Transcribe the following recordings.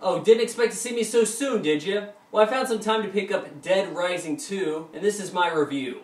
Oh, didn't expect to see me so soon, did you? Well, I found some time to pick up Dead Rising 2, and this is my review.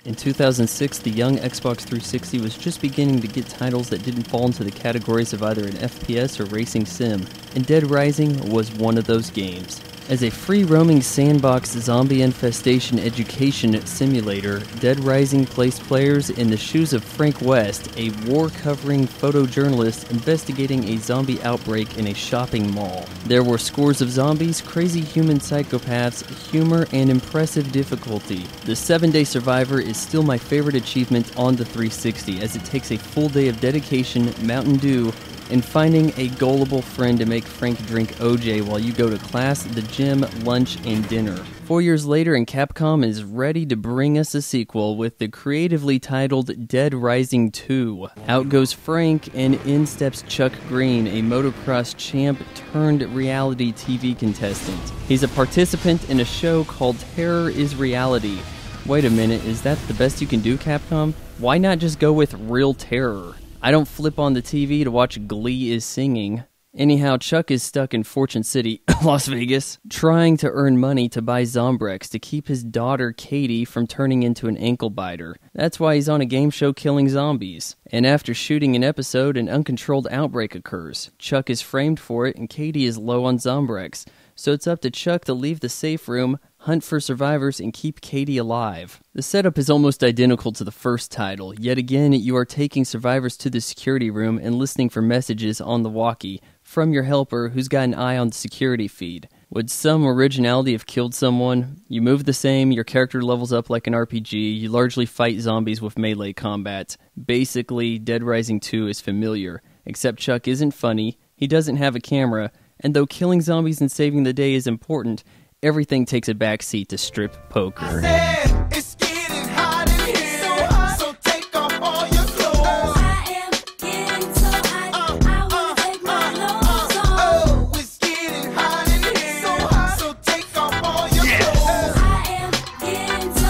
In 2006, the young Xbox 360 was just beginning to get titles that didn't fall into the categories of either an FPS or racing sim, and Dead Rising was one of those games. As a free-roaming sandbox zombie infestation education simulator, Dead Rising placed players in the shoes of Frank West, a war-covering photojournalist investigating a zombie outbreak in a shopping mall. There were scores of zombies, crazy human psychopaths, humor, and impressive difficulty. The 7-Day Survivor is still my favorite achievement on the 360, as it takes a full day of dedication, Mountain Dew, and finding a gullible friend to make Frank drink OJ while you go to class, the gym, lunch, and dinner. 4 years later, and Capcom is ready to bring us a sequel with the creatively titled Dead Rising 2. Out goes Frank, and in steps Chuck Green, a motocross champ turned reality TV contestant. He's a participant in a show called Terror is Reality. Wait a minute, is that the best you can do, Capcom? Why not just go with real terror? I don't flip on the TV to watch Glee is Singing. Anyhow, Chuck is stuck in Fortune City, Las Vegas, trying to earn money to buy Zombrex to keep his daughter Katie from turning into an ankle biter. That's why he's on a game show killing zombies. And after shooting an episode, an uncontrolled outbreak occurs. Chuck is framed for it, and Katie is low on Zombrex. So it's up to Chuck to leave the safe room, hunt for survivors, and keep Katie alive. The setup is almost identical to the first title. Yet again, you are taking survivors to the security room and listening for messages on the walkie from your helper who's got an eye on the security feed. Would some originality have killed someone? You move the same, your character levels up like an RPG, you largely fight zombies with melee combat. Basically, Dead Rising 2 is familiar, except Chuck isn't funny, he doesn't have a camera, and though killing zombies and saving the day is important, everything takes a backseat to strip poker. It's getting hot in here, so take off all your clothes. I am getting so hot, I wanna take my clothes off. Oh, it's getting hot in here, so take off all your clothes. I am getting so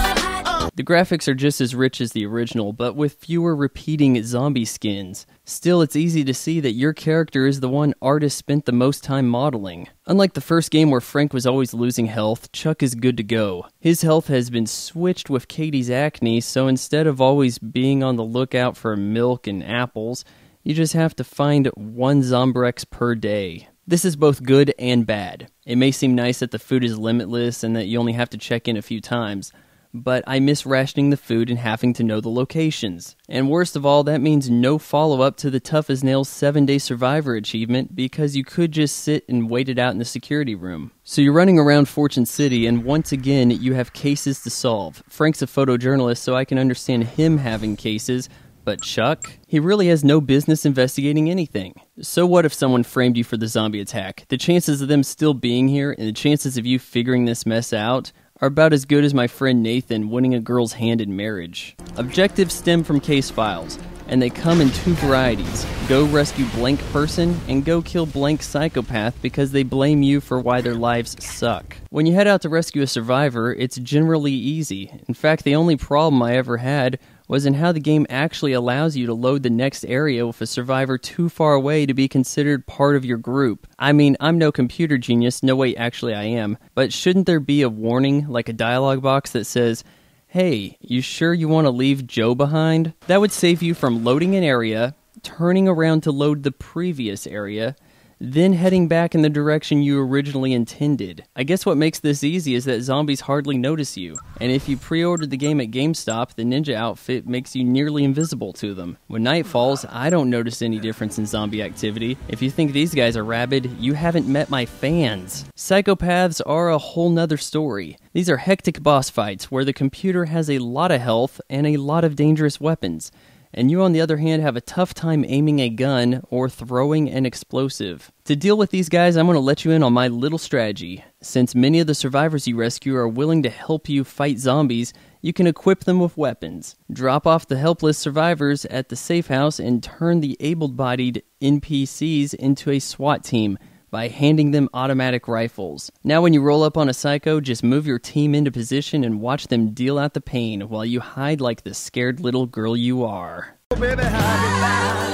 hot. The graphics are just as rich as the original, but with fewer repeating zombie skins. Still, it's easy to see that your character is the one artists spent the most time modeling. Unlike the first game where Frank was always losing health, Chuck is good to go. His health has been switched with Katie's acne, so instead of always being on the lookout for milk and apples, you just have to find one Zombrex per day. This is both good and bad. It may seem nice that the food is limitless and that you only have to check in a few times, but I miss rationing the food and having to know the locations. And worst of all, that means no follow-up to the Tough as Nails 7-Day Survivor achievement because you could just sit and wait it out in the security room. So you're running around Fortune City, and once again, you have cases to solve. Frank's a photojournalist, so I can understand him having cases, but Chuck? He really has no business investigating anything. So what if someone framed you for the zombie attack? The chances of them still being here and the chances of you figuring this mess out are about as good as my friend Nathan winning a girl's hand in marriage. Objectives stem from case files, and they come in two varieties. Go rescue blank person, and go kill blank psychopath because they blame you for why their lives suck. When you head out to rescue a survivor, it's generally easy. In fact, the only problem I ever had was in how the game actually allows you to load the next area with a survivor too far away to be considered part of your group. I mean, I'm no computer genius, no wait, actually I am, but shouldn't there be a warning, like a dialogue box that says, "Hey, you sure you want to leave Joe behind?" That would save you from loading an area, turning around to load the previous area, then heading back in the direction you originally intended. I guess what makes this easy is that zombies hardly notice you, and if you pre-ordered the game at GameStop, the ninja outfit makes you nearly invisible to them. When night falls, I don't notice any difference in zombie activity. If you think these guys are rabid, you haven't met my fans. Psychopaths are a whole nother story. These are hectic boss fights where the computer has a lot of health and a lot of dangerous weapons, and you on the other hand have a tough time aiming a gun or throwing an explosive. To deal with these guys, I'm going to let you in on my little strategy. Since many of the survivors you rescue are willing to help you fight zombies, you can equip them with weapons. Drop off the helpless survivors at the safe house and turn the able-bodied NPCs into a SWAT team by handing them automatic rifles. Now when you roll up on a psycho, just move your team into position and watch them deal out the pain while you hide like the scared little girl you are. Baby, how you find?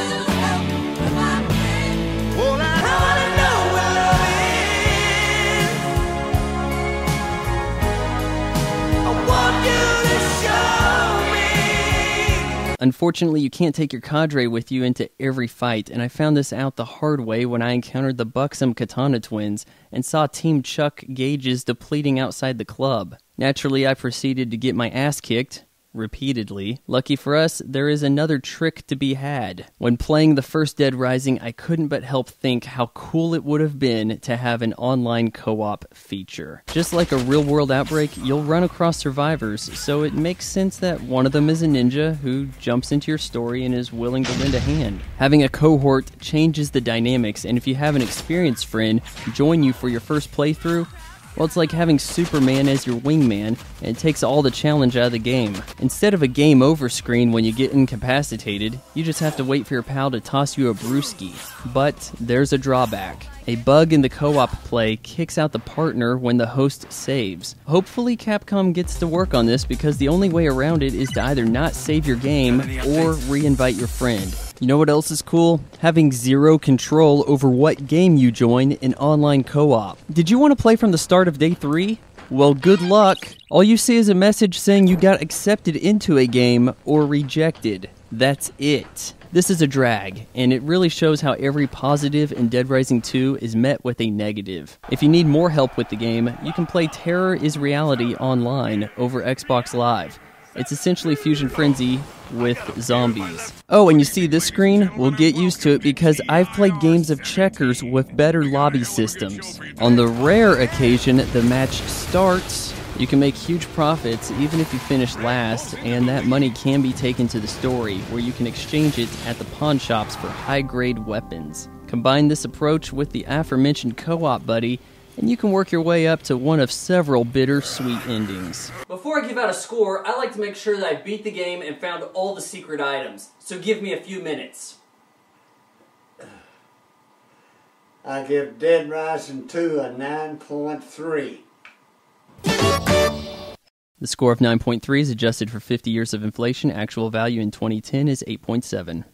Well, I wanna know what love is. I want you to show me. Unfortunately, you can't take your cadre with you into every fight, and I found this out the hard way when I encountered the buxom Katana twins and saw Team Chuck Gage's depleting outside the club. Naturally, I proceeded to get my ass kicked, repeatedly. Lucky for us, there is another trick to be had. When playing the first Dead Rising, I couldn't but help think how cool it would have been to have an online co-op feature. Just like a real-world outbreak, you'll run across survivors, so it makes sense that one of them is a ninja who jumps into your story and is willing to lend a hand. Having a cohort changes the dynamics, and if you have an experienced friend join you for your first playthrough, well, it's like having Superman as your wingman, and it takes all the challenge out of the game. Instead of a game over screen when you get incapacitated, you just have to wait for your pal to toss you a brewski. But there's a drawback. A bug in the co-op play kicks out the partner when the host saves. Hopefully Capcom gets to work on this because the only way around it is to either not save your game or re-invite your friend. You know what else is cool? Having zero control over what game you join in online co-op. Did you want to play from the start of day 3? Well, good luck. All you see is a message saying you got accepted into a game or rejected. That's it. This is a drag, and it really shows how every positive in Dead Rising 2 is met with a negative. If you need more help with the game, you can play Terror is Reality online over Xbox Live. It's essentially Fusion Frenzy with zombies. Oh, and you see this screen? We'll get used to it because I've played games of checkers with better lobby systems. On the rare occasion the match starts, you can make huge profits even if you finish last, and that money can be taken to the story, where you can exchange it at the pawn shops for high-grade weapons. Combine this approach with the aforementioned co-op buddy, and you can work your way up to one of several bittersweet endings. Before I give out a score, I like to make sure that I beat the game and found all the secret items, so give me a few minutes. I give Dead Rising 2 a 9.3. The score of 9.3 is adjusted for 50 years of inflation. Actual value in 2010 is 8.7.